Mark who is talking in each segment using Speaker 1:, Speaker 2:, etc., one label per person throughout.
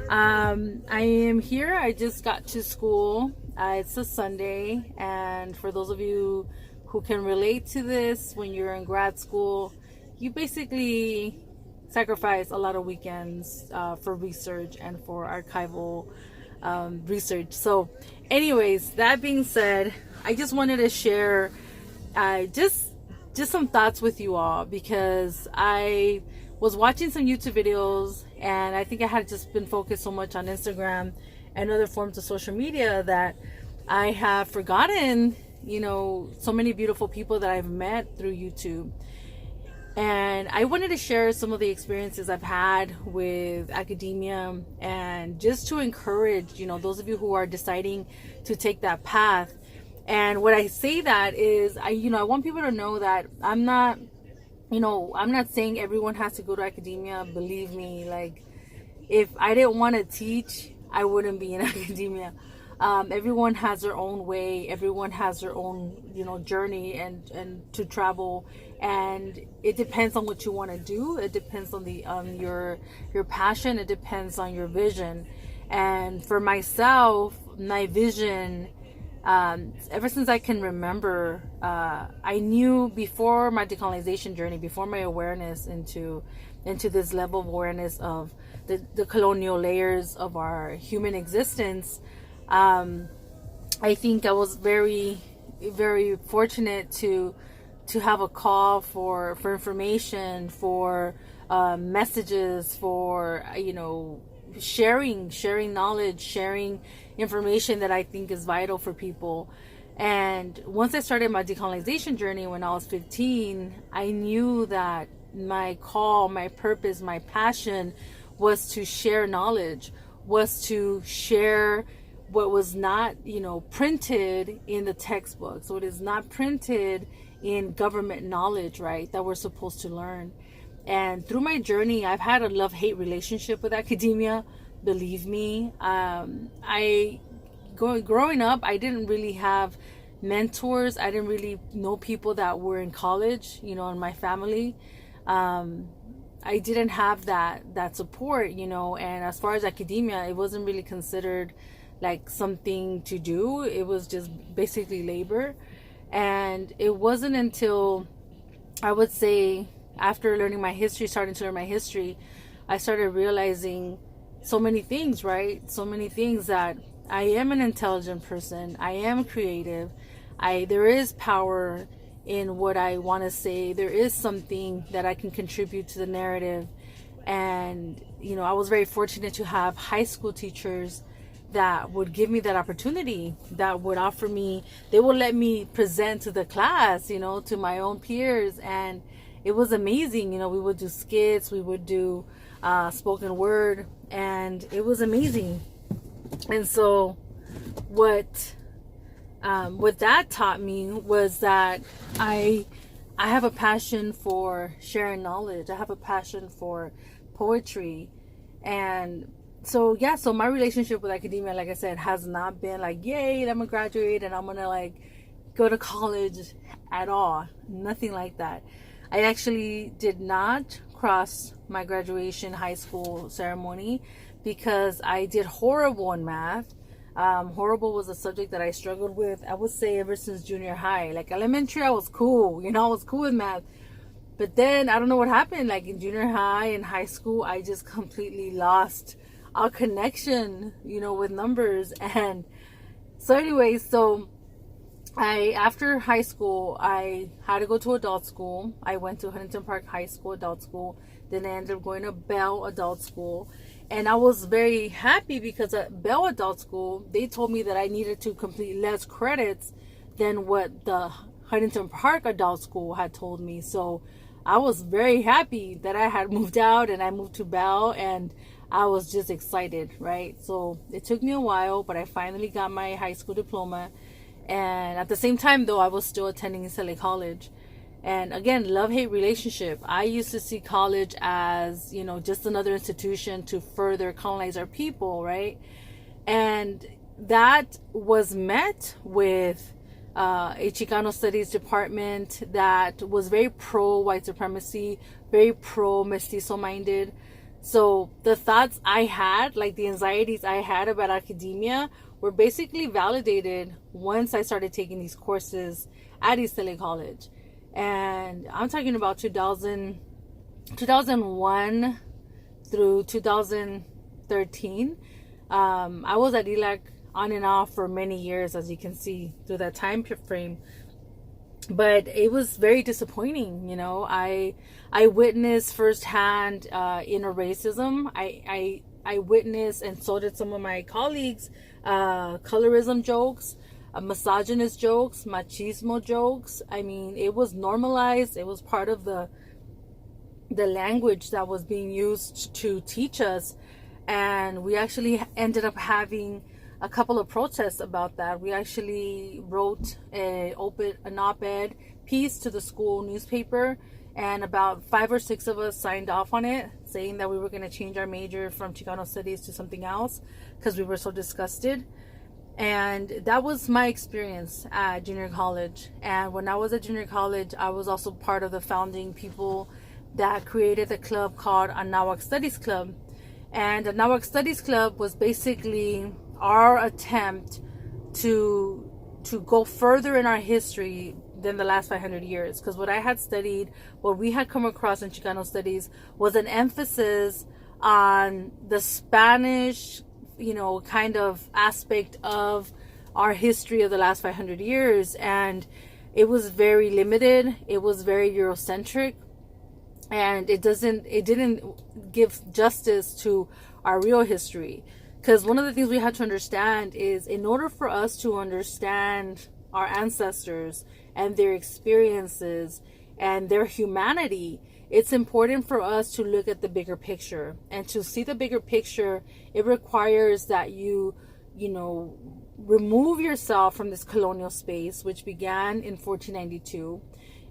Speaker 1: I am here. I just got to school. It's a Sunday, and for those of you who can relate to this, when you're in grad school, you basically sacrifice a lot of weekends for research and for archival research. So, anyways, that being said, I just wanted to share just some thoughts with you all, because I was watching some YouTube videos, and I think I had just been focused so much on Instagram and other forms of social media that I have forgotten, so many beautiful people that I've met through YouTube. And I wanted to share some of the experiences I've had with academia, and just to encourage, those of you who are deciding to take that path. And what I say that is, I want people to know that I'm not saying everyone has to go to academia. Believe me, like, if I didn't want to teach, I wouldn't be in academia. Everyone has their own way. Everyone has their own, journey and to travel. And it depends on what you want to do. It depends on your passion. It depends on your vision. And for myself, my vision, ever since I can remember, I knew before my decolonization journey, before my awareness into this level of awareness of the colonial layers of our human existence, I think I was very, very fortunate to have a call for information, for messages, for sharing knowledge, sharing information that I think is vital for people. And once I started my decolonization journey when I was 15, I knew that my call, my purpose, my passion was to share knowledge, was to share what was not, printed in the textbook. So it is not printed in government knowledge, right, that we're supposed to learn. And through my journey, I've had a love-hate relationship with academia. Believe me, growing up, I didn't really have mentors. I didn't really know people that were in college, in my family. I didn't have that support, and as far as academia, it wasn't really considered like something to do. It was just basically labor. And it wasn't until, I would say, after starting to learn my history, I started realizing so many things, right? So many things, that I am an intelligent person. I am creative. There is power in what I want to say. There is something that I can contribute to the narrative. And, I was very fortunate to have high school teachers that would give me that opportunity, that would offer me, they would let me present to the class, to my own peers. And it was amazing. We would do skits, we would do spoken word, and it was amazing. And so what that taught me was that I have a passion for sharing knowledge. I have a passion for poetry. And so my relationship with academia, like I said, has not been like, yay, I'm gonna graduate and I'm gonna like go to college at all. Nothing like that. I actually did not cross my graduation high school ceremony because I did horrible in math. Horrible was a subject that I struggled with, I would say, ever since junior high. Like elementary, I was cool, I was cool with math. But then I don't know what happened. Like in junior high and high school, I just completely lost our connection, with numbers. And so anyway, after high school, I had to go to adult school. I went to Huntington Park High School adult school. Then I ended up going to Bell Adult School. And I was very happy because at Bell Adult School, they told me that I needed to complete less credits than what the Huntington Park Adult School had told me. So I was very happy that I had moved out and I moved to Bell, and I was just excited, right? So it took me a while, but I finally got my high school diploma. And at the same time, though, I was still attending CSULA College. And again, love-hate relationship. I used to see college as, just another institution to further colonize our people, right? And that was met with a Chicano Studies department that was very pro-white supremacy, very pro-mestizo-minded. So the thoughts I had, like the anxieties I had about academia, were basically validated once I started taking these courses at Citlalli College. And I'm talking about 2001 through 2013. I was at ELAC on and off for many years, as you can see through that time frame. But it was very disappointing. I witnessed firsthand inner racism. I witnessed, and so did some of my colleagues, colorism jokes, misogynist jokes, machismo jokes. I mean, it was normalized. It was part of the language that was being used to teach us. And we actually ended up having a couple of protests about that. We actually wrote an op-ed piece to the school newspaper, and about 5 or 6 of us signed off on it, saying that we were going to change our major from Chicano Studies to something else because we were so disgusted. And that was my experience at junior college. And when I was at junior college, I was also part of the founding people that created the club called Anáhuac Studies Club. And Anáhuac Studies Club was basically our attempt to go further in our history than the last 500 years. Because what I had studied, what we had come across in Chicano Studies, was an emphasis on the Spanish, kind of aspect of our history of the last 500 years. And it was very limited. It was very Eurocentric. And it didn't give justice to our real history. Because one of the things we had to understand is, in order for us to understand our ancestors and their experiences and their humanity, it's important for us to look at the bigger picture. And to see the bigger picture, it requires that you remove yourself from this colonial space, which began in 1492.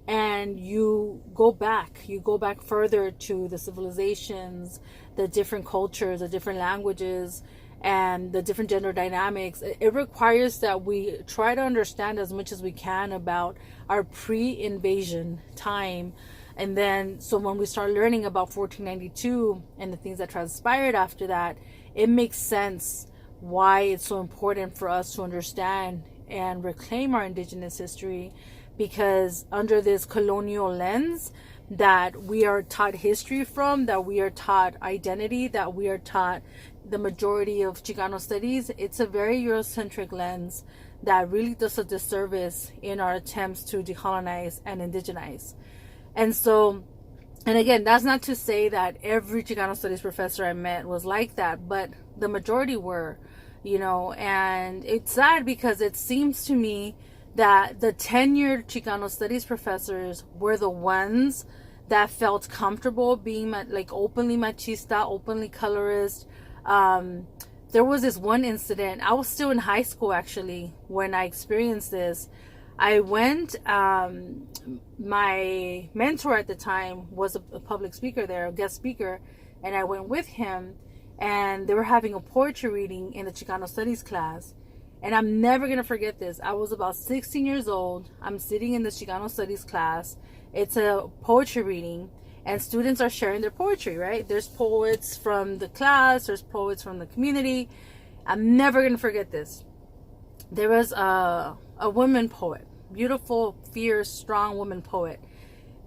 Speaker 1: And you go back further to the civilizations, the different cultures, the different languages, and the different gender dynamics. It requires that we try to understand as much as we can about our pre-invasion time. And then, so when we start learning about 1492 and the things that transpired after that, it makes sense why it's so important for us to understand and reclaim our indigenous history. Because under this colonial lens that we are taught history from, that we are taught identity, that we are taught the majority of Chicano studies, it's a very Eurocentric lens that really does a disservice in our attempts to decolonize and indigenize. And so, and again, that's not to say that every Chicano studies professor I met was like that, but the majority were, and it's sad because it seems to me that the tenured Chicano studies professors were the ones that felt comfortable being like openly machista, openly colorist. There was this one incident. I was still in high school actually when I experienced this. I went, my mentor at the time was a public speaker there, a guest speaker, and I went with him, and they were having a poetry reading in the Chicano studies class. And I'm never going to forget this. I was about 16 years old. I'm sitting in the Chicano Studies class. It's a poetry reading. And students are sharing their poetry, right? There's poets from the class. There's poets from the community. I'm never going to forget this. There was a woman poet. Beautiful, fierce, strong woman poet.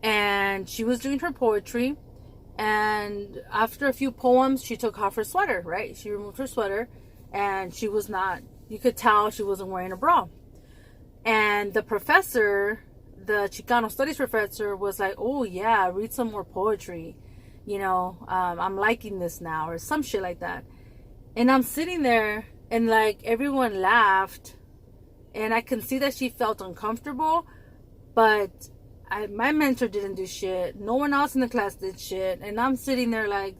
Speaker 1: And she was doing her poetry. And after a few poems, she took off her sweater, right? She removed her sweater. And she was not... You could tell she wasn't wearing a bra. And the professor, the Chicano studies professor, was like, oh yeah, read some more poetry. I'm liking this now, or some shit like that. And I'm sitting there and like everyone laughed. And I can see that she felt uncomfortable. But my mentor didn't do shit. No one else in the class did shit. And I'm sitting there like,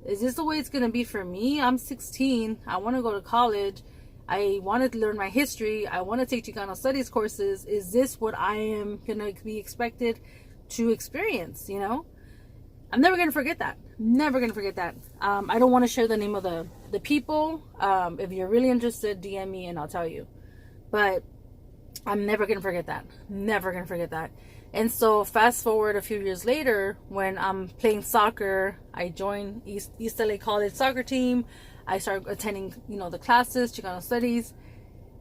Speaker 1: is this the way it's going to be for me? I'm 16. I want to go to college. I want to learn my history. I want to take Chicano studies courses. Is this what I am going to be expected to experience? I'm never going to forget that. Never going to forget that. I don't want to share the name of the people. If you're really interested, DM me and I'll tell you. But I'm never going to forget that. Never going to forget that. And so fast forward a few years later, when I'm playing soccer, I joined East LA College soccer team. I started attending, the classes, Chicano studies.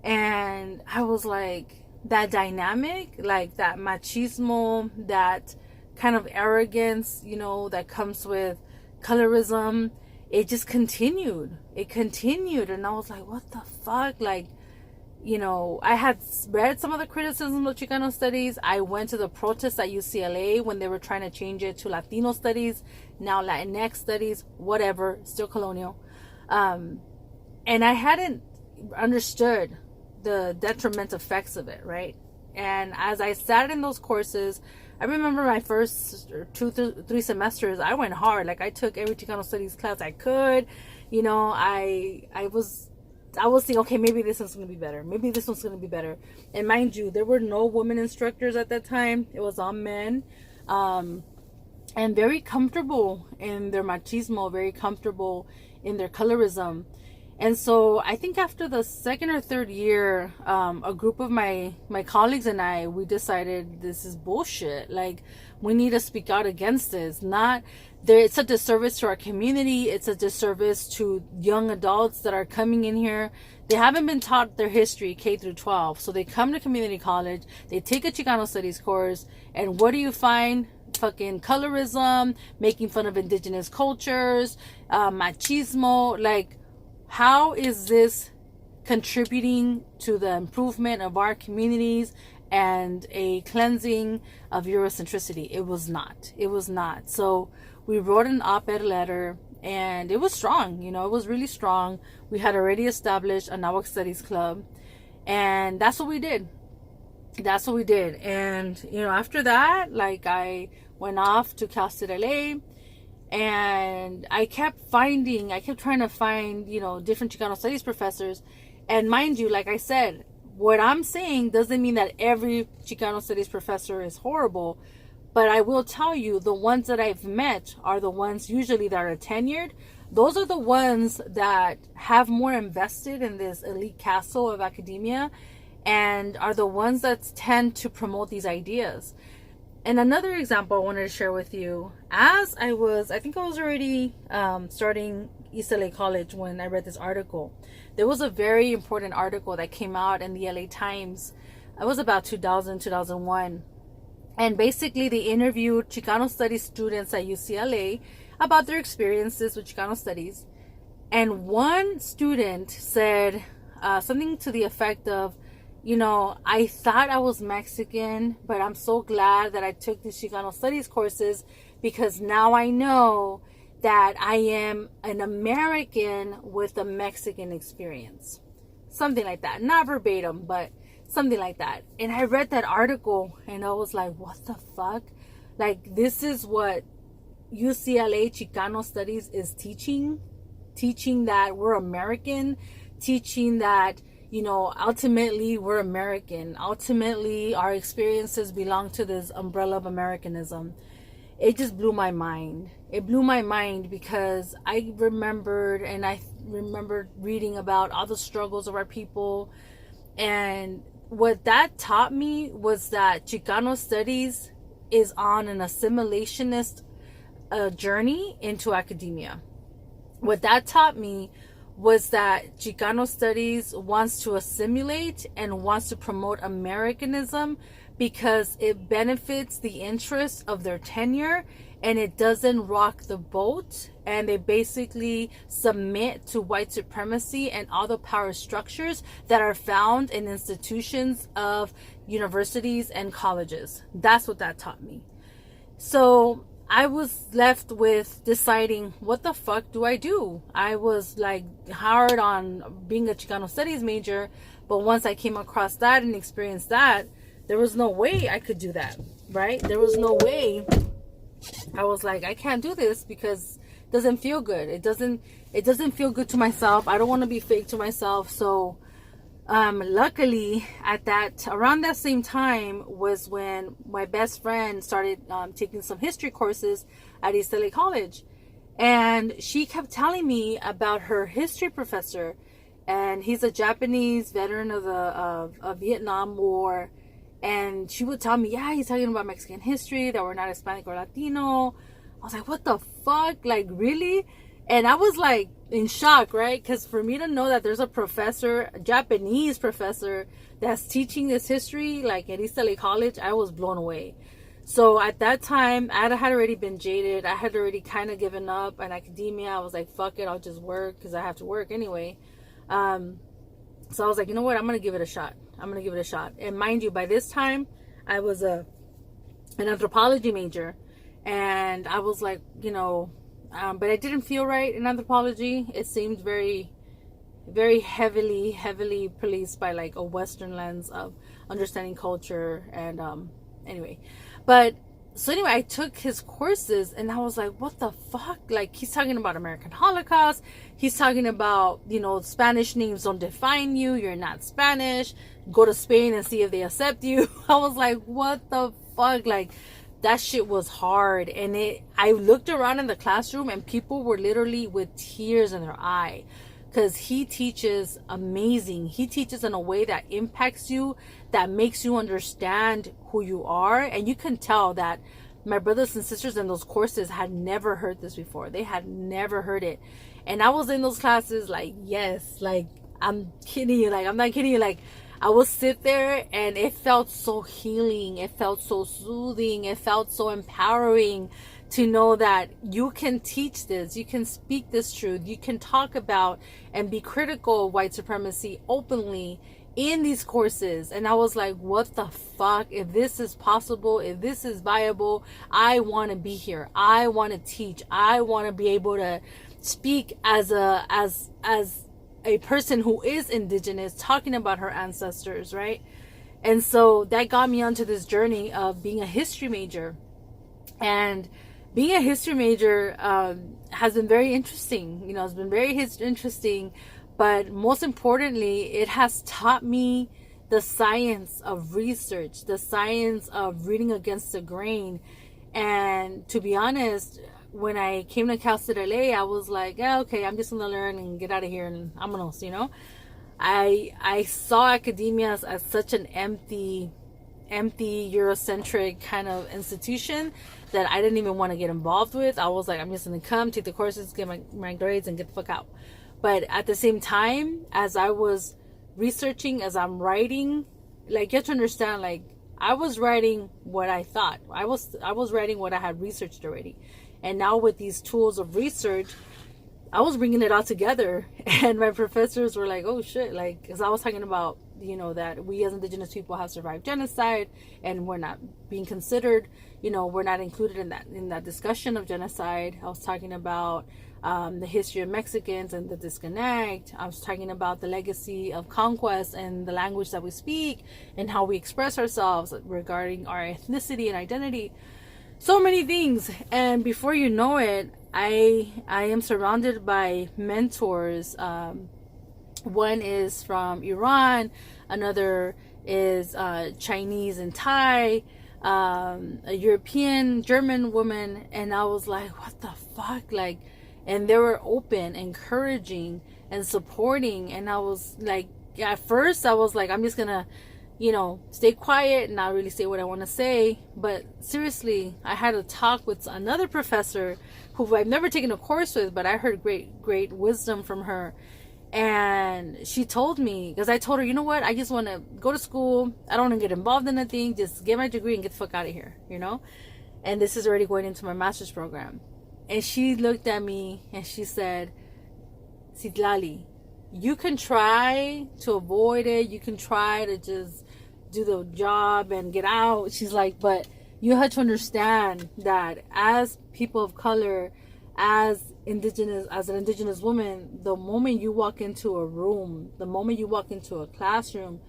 Speaker 1: And I was like, that dynamic, like that machismo, that kind of arrogance, that comes with colorism, it just continued. It continued. And I was like, what the fuck? Like, I had read some of the criticisms of Chicano studies. I went to the protests at UCLA when they were trying to change it to Latino studies, now Latinx studies, whatever, still colonial. And I hadn't understood the detrimental effects of it, right? And as I sat in those courses, I remember my first 2-3 semesters, I went hard. Like, I took every Chicano studies class I could. I was thinking, okay, maybe this one's going to be better. Maybe this one's going to be better. And mind you, there were no women instructors at that time. It was all men. And very comfortable in their machismo, very comfortable in their colorism. And so I think after the second or third year, a group of my colleagues and I, we decided this is bullshit. Like, we need to speak out against this. It's a disservice to our community. It's a disservice to young adults that are coming in here. They haven't been taught their history, K through 12. So they come to community college, they take a Chicano studies course, and what do you find? Fucking colorism, making fun of indigenous cultures, machismo. Like, how is this contributing to the improvement of our communities and a cleansing of Eurocentricity? It was not. It was not. So we wrote an op-ed letter, and it was strong. It was really strong. We had already established a Nahuatl Studies Club, and that's what we did. That's what we did. And, after that, like, I went off to Cal State LA, and I kept trying to find, different Chicano studies professors. And mind you, like I said, what I'm saying doesn't mean that every Chicano studies professor is horrible. But I will tell you, the ones that I've met are the ones usually that are tenured. Those are the ones that have more invested in this elite castle of academia, and are the ones that tend to promote these ideas. And another example I wanted to share with you, I think I was already starting East LA College when I read this article. There was a very important article that came out in the LA Times. It was about 2000, 2001. And basically they interviewed Chicano studies students at UCLA about their experiences with Chicano studies. And one student said something to the effect of, I thought I was Mexican, but I'm so glad that I took these Chicano studies courses, because now I know that I am an American with a Mexican experience. Something like that. Not verbatim, but something like that. And I read that article and I was like, what the fuck? Like, this is what UCLA Chicano studies is teaching that we're American, teaching that, ultimately we're American. Ultimately, our experiences belong to this umbrella of Americanism. It just blew my mind. It blew my mind because I remembered reading about all the struggles of our people. And what that taught me was that Chicano studies is on an assimilationist journey into academia. What that taught me was that Chicano studies wants to assimilate and wants to promote Americanism because it benefits the interests of their tenure, and it doesn't rock the boat, and they basically submit to white supremacy and all the power structures that are found in institutions of universities and colleges. That's what that taught me. So I was left with deciding, what the fuck do I do? I was like hard on being a Chicano studies major, but once I came across that and experienced that, there was no way I could do that, right? There was no way. I was like, I can't do this because it doesn't feel good. It doesn't feel good to myself. I don't want to be fake to myself. So luckily around that same time was when my best friend started taking some history courses at East LA College, and she kept telling me about her history professor, and he's a Japanese veteran of the Vietnam War, And she would tell me, yeah, he's talking about Mexican history, that we're not Hispanic or Latino. I was like, what the fuck? Like, really? And I was like in shock, right? Because for me to know that there's a professor, a Japanese professor, that's teaching this history, like at Citlalli College, I was blown away. So at that time, I had already been jaded. I had already kind of given up on academia. I was like, fuck it, I'll just work because I have to work anyway. So I was like, you know what? I'm going to give it a shot. And mind you, by this time, I was an anthropology major. And I was like, but I didn't feel right in anthropology. It seemed very, very heavily policed by like a Western lens of understanding culture. And anyway, I took his courses and I was like, what the fuck? Like, he's talking about American Holocaust. He's talking about, Spanish names don't define you. You're not Spanish. Go to Spain and see if they accept you. I was like, what the fuck? Like, that shit was hard. And I looked around in the classroom and people were literally with tears in their eye. Because he teaches amazing. He teaches in a way that impacts you, that makes you understand who you are. And you can tell that my brothers and sisters in those courses had never heard this before. They had never heard it. And I was in those classes like, yes, like, I'm kidding you. Like, I'm not kidding you. Like, I would sit there and it felt so healing. It felt so soothing. It felt so empowering to know that you can teach this, you can speak this truth, you can talk about and be critical of white supremacy openly in these courses. And I was like, what the fuck? If this is possible, if this is viable, I want to be here. I want to teach. I want to be able to speak as a person who is indigenous, talking about her ancestors, right? And so that got me onto this journey of being a history major. And being a history major has been very interesting. It's been very interesting. But most importantly, it has taught me the science of research, the science of reading against the grain. And to be honest, when I came to Citlalli, I was like, yeah, okay, I'm just going to learn and get out of here and vámonos, I saw academia as such an empty Eurocentric kind of institution that I didn't even want to get involved with. I was like, I'm just going to come, take the courses, get my grades, and get the fuck out. But at the same time, as I was researching, as I'm writing, like, you have to understand, like, I was writing what I thought. I was writing what I had researched already. And now with these tools of research, I was bringing it all together. And my professors were like, oh shit, like, because I was talking about, that we as indigenous people have survived genocide and we're not being considered, we're not included in that discussion of genocide. I was talking about the history of Mexicans and the disconnect. I was talking about the legacy of conquest and the language that we speak and how we express ourselves regarding our ethnicity and identity. So many things. And before you know it, I am surrounded by mentors. One is from Iran, another is Chinese and Thai, a European, German woman, and I was like, what the fuck? Like, and they were open, encouraging, and supporting, and I was like, at first I was like, I'm just gonna, stay quiet and not really say what I want to say. But seriously, I had a talk with another professor who I've never taken a course with, but I heard great wisdom from her. And she told me, because I told her, you know what, I just want to go to school. I don't want to get involved in anything. Just get my degree and get the fuck out of here, And this is already going into my master's program. And she looked at me and she said, Citlalli, you can try to avoid it. You can try to just do the job and get out. She's like, but you have to understand that as people of color, as an indigenous woman, the moment you walk into a room, the moment you walk into a classroom,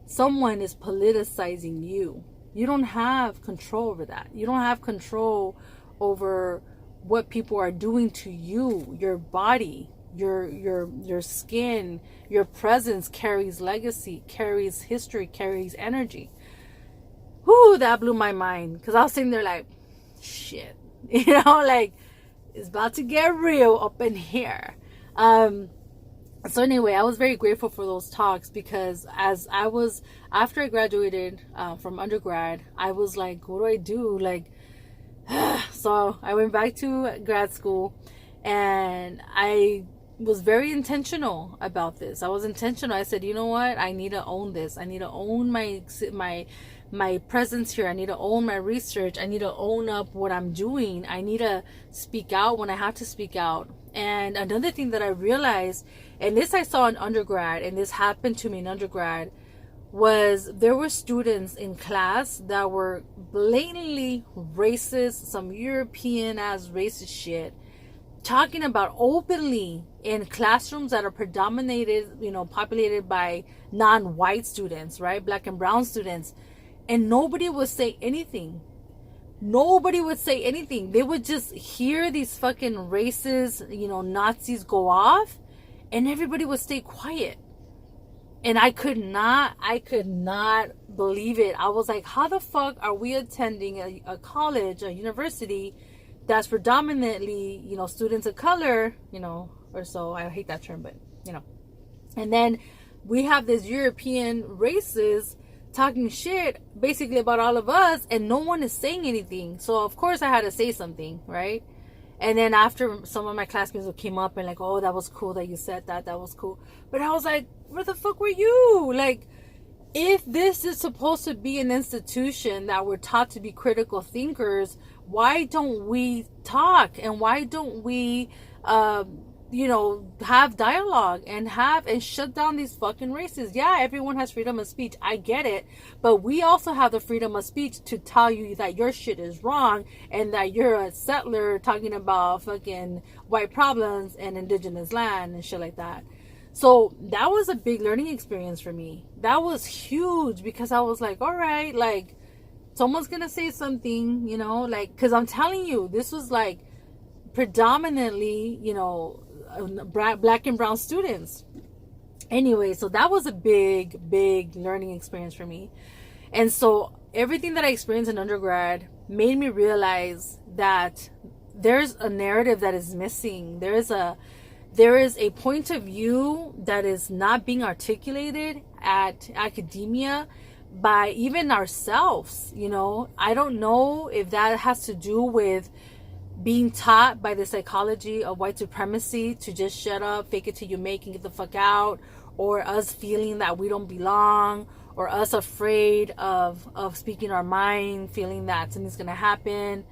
Speaker 1: someone is politicizing you. You don't have control over that. You don't have control over what people are doing to you. Your body, your skin, your presence carries legacy, carries history, carries energy. Whoo, that blew my mind, because I was sitting there like, shit, like, it's about to get real up in here. So anyway, I was very grateful for those talks, because after I graduated from undergrad, I was like, what do I do? Like, so I went back to grad school, and I was very intentional about this. I was intentional. I said, you know what? I need to own this. I need to own my presence here. I need to own my research. I need to own up what I'm doing. I need to speak out when I have to speak out. And another thing that I realized, and this I saw in undergrad, and this happened to me in undergrad, was there were students in class that were blatantly racist, some European ass racist shit, talking about openly in classrooms that are populated by non-white students, right? Black and brown students. And nobody would say anything. Nobody would say anything. They would just hear these fucking racist, Nazis go off, and everybody would stay quiet. And I could not believe it. I was like, how the fuck are we attending a college, a university that's predominantly, students of color, or so. I hate that term, but, And then we have this European races talking shit basically about all of us, and no one is saying anything. So, of course, I had to say something, right? And then after, some of my classmates came up and like, oh, that was cool that you said that. That was cool. But I was like, where the fuck were you? Like, if this is supposed to be an institution that we're taught to be critical thinkers, why don't we talk? And why don't we, have dialogue and shut down these fucking races? Yeah, everyone has freedom of speech. I get it. But we also have the freedom of speech to tell you that your shit is wrong and that you're a settler talking about fucking white problems and indigenous land and shit like that. So that was a big learning experience for me. That was huge, because I was like, all right, like, someone's gonna say something, because I'm telling you, this was like predominantly, black and brown students. Anyway, so that was a big learning experience for me. And so everything that I experienced in undergrad made me realize that there's a narrative that is missing. There is a point of view that is not being articulated at academia by even ourselves. I don't know if that has to do with being taught by the psychology of white supremacy to just shut up, fake it till you make, and get the fuck out, or us feeling that we don't belong, or us afraid of speaking our mind, feeling that something's gonna happen.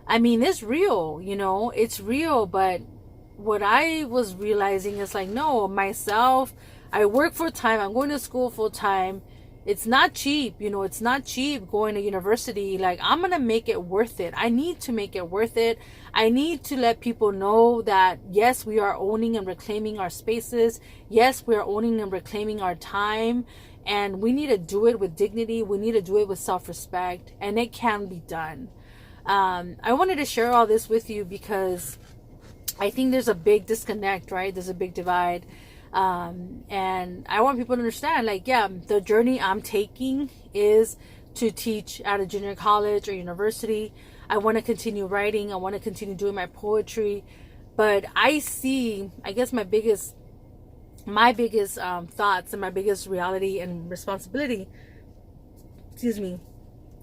Speaker 1: I mean, it's real, it's real. But what I was realizing is like, no, myself, I work full time, I'm going to school full time. It's not cheap, it's not cheap going to university. Like, I'm going to make it worth it. I need to make it worth it. I need to let people know that, yes, we are owning and reclaiming our spaces. Yes, we are owning and reclaiming our time. And we need to do it with dignity. We need to do it with self-respect. And it can be done. I wanted to share all this with you because I think there's a big disconnect, right? There's a big divide. And I want people to understand, like, yeah, the journey I'm taking is to teach at a junior college or university. I want to continue writing. I want to continue doing my poetry. But I see, I guess my biggest thoughts and my biggest reality and responsibility,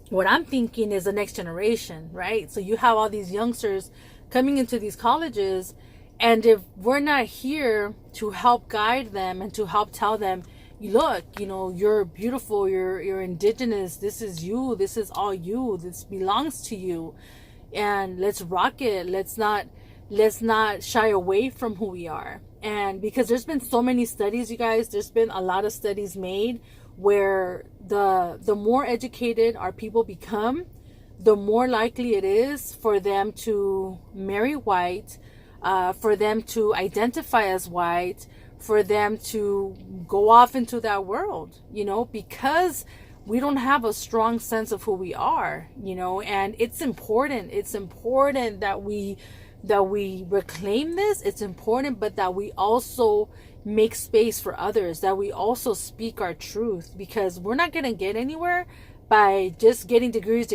Speaker 1: what I'm thinking is the next generation, right? So you have all these youngsters coming into these colleges, and if we're not here to help guide them and to help tell them, look, you're beautiful, you're indigenous, this is you, this is all you, this belongs to you, and let's rock it. Let's not shy away from who we are. And because there's been so many studies, you guys, there's been a lot of studies made where the more educated our people become, the more likely it is for them to marry white, for them to identify as white, for them to go off into that world, because we don't have a strong sense of who we are, and it's important that we reclaim this. It's important, but that we also make space for others, that we also speak our truth, because we're not going to get anywhere by just getting degrees,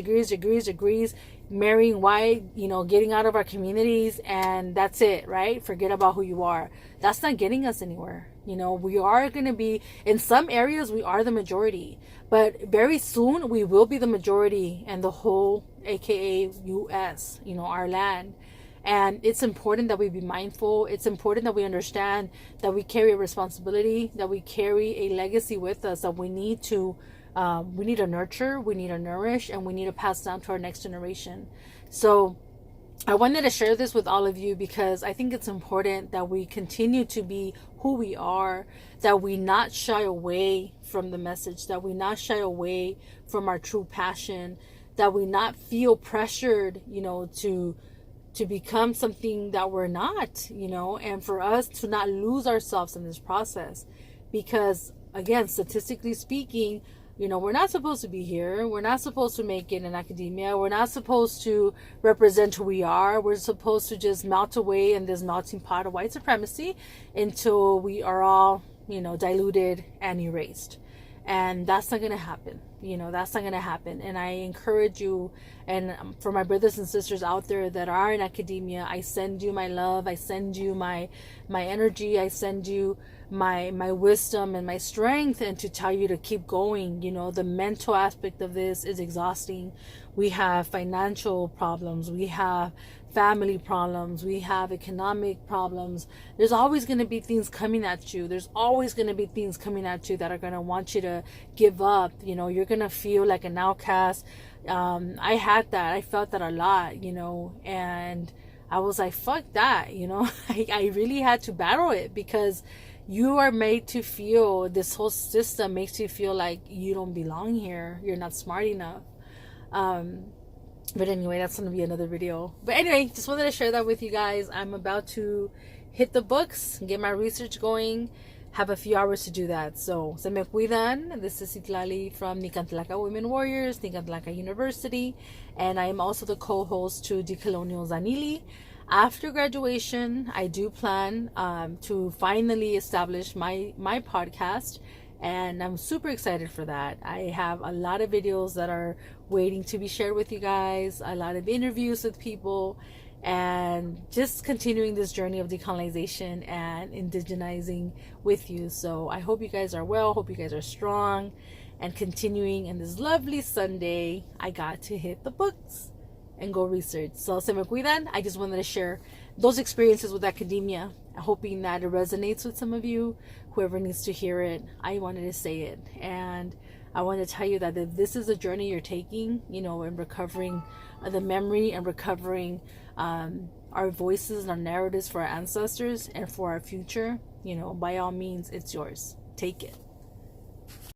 Speaker 1: marrying white, you know, getting out of our communities, and that's it, right? Forget about who you are. That's not getting us anywhere. You know, we are going to be, in some areas, we are the majority. But very soon, we will be the majority in the whole, aka U.S., you know, our land. And it's important that we be mindful. It's important that we understand that we carry a responsibility, that we carry a legacy with us, that we need to nurture, we need to nourish, and we need to pass down to our next generation. So I wanted to share this with all of you because I think it's important that we continue to be who we are, that we not shy away from the message, that we not shy away from our true passion, that we not feel pressured, you know, to become something that we're not, you know, and for us to not lose ourselves in this process. Because again, statistically speaking, you know, we're not supposed to be here. We're not supposed to make it in academia. We're not supposed to represent who we are. We're supposed to just melt away in this melting pot of white supremacy until we are all, you know, diluted and erased. And that's not going to happen. You know, that's not going to happen. And I encourage you, and for my brothers and sisters out there that are in academia, I send you my love. I send you my energy. I send you my wisdom and my strength, and to tell you to keep going. You know, the mental aspect of this is exhausting. We have financial problems. We have family problems. We have economic problems. There's always going to be things coming at you. There's always going to be things coming at you that are going to want you to give up. You know, you're going to feel like an outcast. I had that. I felt that a lot, you know, and I was like, fuck that, you know. I really had to battle it, because you are made to feel, this whole system makes you feel like you don't belong here. You're not smart enough. But anyway, that's going to be another video. But anyway, just wanted to share that with you guys. I'm about to hit the books, get my research going, have a few hours to do that. So, se me cuidan. This is Citlalli from Nicantlaca Women Warriors, Nicantlaca University. And I am also the co-host to Decolonial Zanili. After graduation, I do plan to finally establish my podcast. And I'm super excited for that. I have a lot of videos that are waiting to be shared with you guys, a lot of interviews with people, and just continuing this journey of decolonization and indigenizing with you. So I hope you guys are well, hope you guys are strong, and continuing in this lovely Sunday, I got to hit the books and go research. So se me cuidan. I just wanted to share those experiences with academia, hoping that it resonates with some of you. Whoever needs to hear it, I wanted to say it. And I want to tell you that if this is a journey you're taking, you know, in recovering the memory and recovering our voices and our narratives for our ancestors and for our future, you know, by all means, it's yours. Take it.